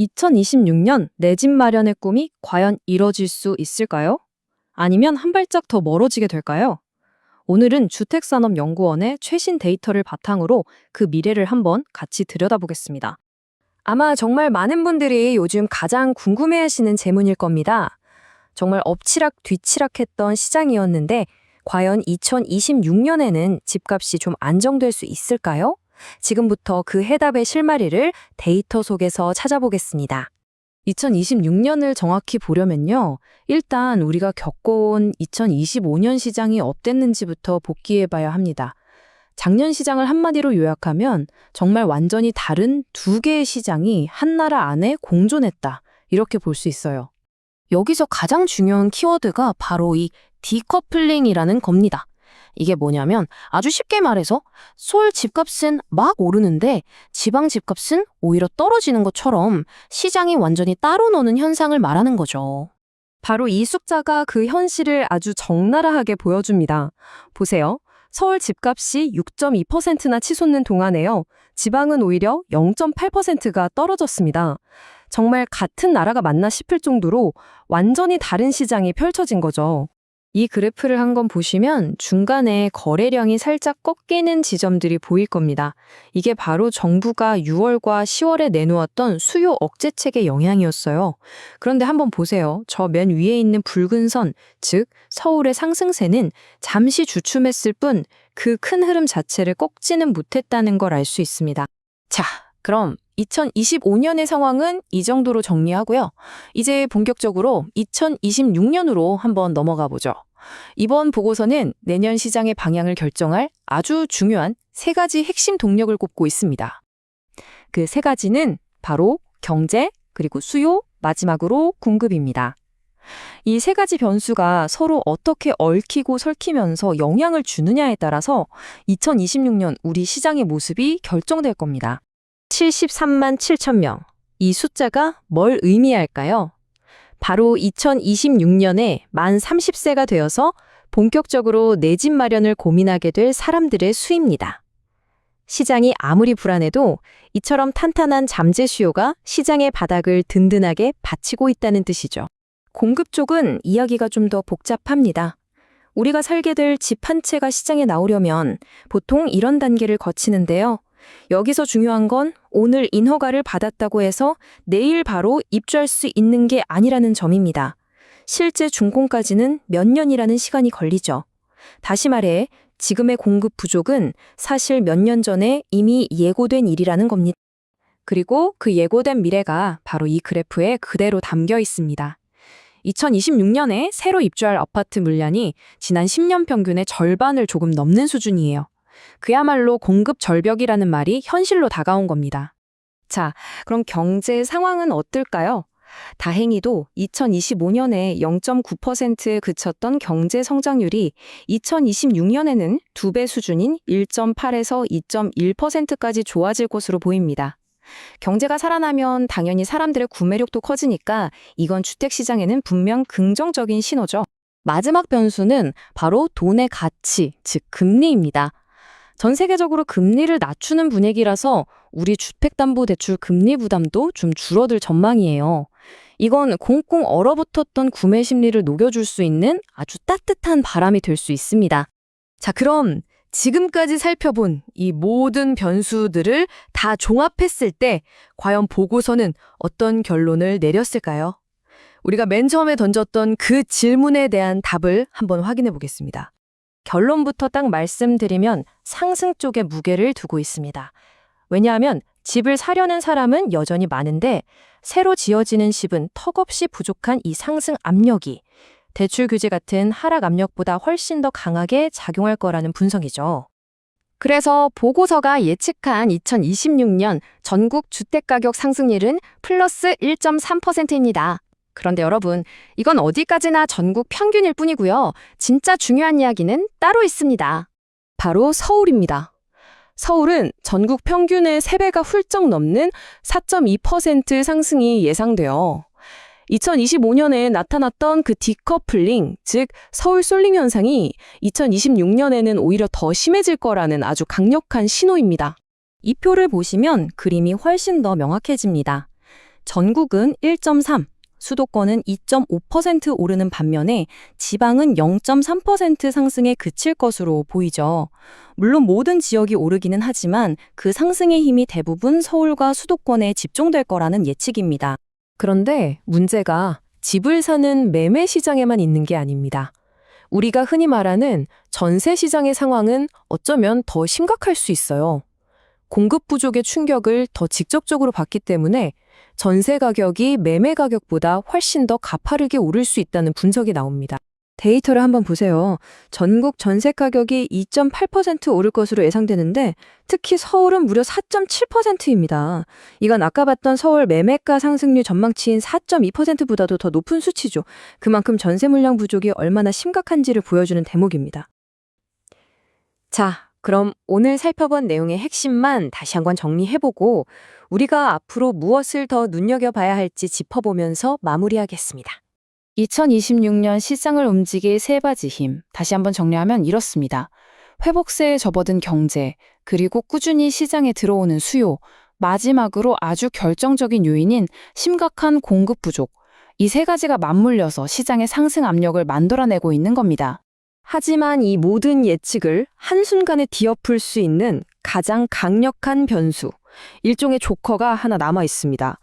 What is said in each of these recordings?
2026년 내 집 마련의 꿈이 과연 이뤄질 수 있을까요? 아니면 한 발짝 더 멀어지게 될까요? 오늘은 주택산업연구원의 최신 데이터를 바탕으로 그 미래를 한번 같이 들여다보겠습니다. 아마 정말 많은 분들이 요즘 가장 궁금해하시는 질문일 겁니다. 정말 엎치락 뒤치락했던 시장이었는데 과연 2026년에는 집값이 좀 안정될 수 있을까요? 지금부터 그 해답의 실마리를 데이터 속에서 찾아보겠습니다. 2026년을 정확히 보려면요. 일단 우리가 겪어온 2025년 시장이 어땠는지부터 복기해 봐야 합니다. 작년 시장을 한마디로 요약하면 정말 완전히 다른 두 개의 시장이 한 나라 안에 공존했다. 이렇게 볼 수 있어요. 여기서 가장 중요한 키워드가 바로 이 디커플링이라는 겁니다. 이게 뭐냐면 아주 쉽게 말해서 서울 집값은 막 오르는데 지방 집값은 오히려 떨어지는 것처럼 시장이 완전히 따로 노는 현상을 말하는 거죠. 바로 이 숫자가 그 현실을 아주 적나라하게 보여줍니다. 보세요. 서울 집값이 6.2%나 치솟는 동안에요. 지방은 오히려 0.8%가 떨어졌습니다. 정말 같은 나라가 맞나 싶을 정도로 완전히 다른 시장이 펼쳐진 거죠. 이 그래프를 한번 보시면 중간에 거래량이 살짝 꺾이는 지점들이 보일 겁니다. 이게 바로 정부가 6월과 10월에 내놓았던 수요 억제책의 영향이었어요. 그런데 한번 보세요. 저 맨 위에 있는 붉은 선, 즉 서울의 상승세는 잠시 주춤했을 뿐 그 큰 흐름 자체를 꺾지는 못했다는 걸 알 수 있습니다. 자, 그럼 2025년의 상황은 이 정도로 정리하고요. 이제 본격적으로 2026년으로 한번 넘어가 보죠. 이번 보고서는 내년 시장의 방향을 결정할 아주 중요한 세 가지 핵심 동력을 꼽고 있습니다. 그 세 가지는 바로 경제, 그리고 수요, 마지막으로 공급입니다. 이 세 가지 변수가 서로 어떻게 얽히고 설키면서 영향을 주느냐에 따라서 2026년 우리 시장의 모습이 결정될 겁니다. 73만 7천 명. 이 숫자가 뭘 의미할까요? 바로 2026년에 만 30세가 되어서 본격적으로 내 집 마련을 고민하게 될 사람들의 수입니다. 시장이 아무리 불안해도 이처럼 탄탄한 잠재 수요가 시장의 바닥을 든든하게 받치고 있다는 뜻이죠. 공급 쪽은 이야기가 좀 더 복잡합니다. 우리가 살게 될 집 한 채가 시장에 나오려면 보통 이런 단계를 거치는데요. 여기서 중요한 건 오늘 인허가를 받았다고 해서 내일 바로 입주할 수 있는 게 아니라는 점입니다. 실제 준공까지는 몇 년이라는 시간이 걸리죠. 다시 말해 지금의 공급 부족은 사실 몇 년 전에 이미 예고된 일이라는 겁니다. 그리고 그 예고된 미래가 바로 이 그래프에 그대로 담겨 있습니다. 2026년에 새로 입주할 아파트 물량이 지난 10년 평균의 절반을 조금 넘는 수준이에요. 그야말로 공급 절벽이라는 말이 현실로 다가온 겁니다. 자, 그럼 경제 상황은 어떨까요? 다행히도 2025년에 0.9%에 그쳤던 경제 성장률이 2026년에는 2배 수준인 1.8에서 2.1%까지 좋아질 것으로 보입니다. 경제가 살아나면 당연히 사람들의 구매력도 커지니까 이건 주택시장에는 분명 긍정적인 신호죠. 마지막 변수는 바로 돈의 가치, 즉 금리입니다. 전 세계적으로 금리를 낮추는 분위기라서 우리 주택담보대출 금리 부담도 좀 줄어들 전망이에요. 이건 꽁꽁 얼어붙었던 구매 심리를 녹여줄 수 있는 아주 따뜻한 바람이 될 수 있습니다. 자, 그럼 지금까지 살펴본 이 모든 변수들을 다 종합했을 때 과연 보고서는 어떤 결론을 내렸을까요? 우리가 맨 처음에 던졌던 그 질문에 대한 답을 한번 확인해 보겠습니다. 결론부터 딱 말씀드리면 상승 쪽에 무게를 두고 있습니다. 왜냐하면 집을 사려는 사람은 여전히 많은데 새로 지어지는 집은 턱없이 부족한 이 상승 압력이 대출 규제 같은 하락 압력보다 훨씬 더 강하게 작용할 거라는 분석이죠. 그래서 보고서가 예측한 2026년 전국 주택가격 상승률은 플러스 1.3%입니다. 그런데 여러분, 이건 어디까지나 전국 평균일 뿐이고요. 진짜 중요한 이야기는 따로 있습니다. 바로 서울입니다. 서울은 전국 평균의 3배가 훌쩍 넘는 4.2% 상승이 예상돼요. 2025년에 나타났던 그 디커플링, 즉 서울 쏠림 현상이 2026년에는 오히려 더 심해질 거라는 아주 강력한 신호입니다. 이 표를 보시면 그림이 훨씬 더 명확해집니다. 전국은 1.3, 수도권은 2.5% 오르는 반면에 지방은 0.3% 상승에 그칠 것으로 보이죠. 물론 모든 지역이 오르기는 하지만 그 상승의 힘이 대부분 서울과 수도권에 집중될 거라는 예측입니다. 그런데 문제가 집을 사는 매매 시장에만 있는 게 아닙니다. 우리가 흔히 말하는 전세 시장의 상황은 어쩌면 더 심각할 수 있어요. 공급 부족의 충격을 더 직접적으로 받기 때문에 전세 가격이 매매 가격보다 훨씬 더 가파르게 오를 수 있다는 분석이 나옵니다. 데이터를 한번 보세요. 전국 전세 가격이 2.8% 오를 것으로 예상되는데 특히 서울은 무려 4.7%입니다. 이건 아까 봤던 서울 매매가 상승률 전망치인 4.2%보다도 더 높은 수치죠. 그만큼 전세 물량 부족이 얼마나 심각한지를 보여주는 대목입니다. 자, 그럼 오늘 살펴본 내용의 핵심만 다시 한번 정리해보고 우리가 앞으로 무엇을 더 눈여겨봐야 할지 짚어보면서 마무리하겠습니다. 2026년 시장을 움직일 세 가지 힘, 다시 한번 정리하면 이렇습니다. 회복세에 접어든 경제, 그리고 꾸준히 시장에 들어오는 수요, 마지막으로 아주 결정적인 요인인 심각한 공급 부족. 이 세 가지가 맞물려서 시장의 상승 압력을 만들어내고 있는 겁니다. 하지만 이 모든 예측을 한순간에 뒤엎을 수 있는 가장 강력한 변수, 일종의 조커가 하나 남아 있습니다.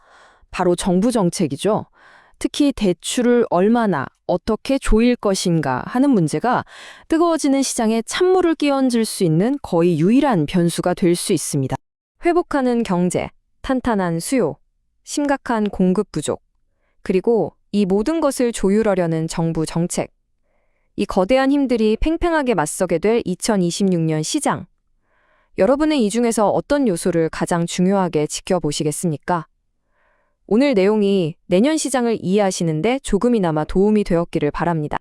바로 정부 정책이죠. 특히 대출을 얼마나 어떻게 조일 것인가 하는 문제가 뜨거워지는 시장에 찬물을 끼얹을 수 있는 거의 유일한 변수가 될 수 있습니다. 회복하는 경제, 탄탄한 수요, 심각한 공급 부족, 그리고 이 모든 것을 조율하려는 정부 정책. 이 거대한 힘들이 팽팽하게 맞서게 될 2026년 시장. 여러분은 이 중에서 어떤 요소를 가장 중요하게 지켜보시겠습니까? 오늘 내용이 내년 시장을 이해하시는데 조금이나마 도움이 되었기를 바랍니다.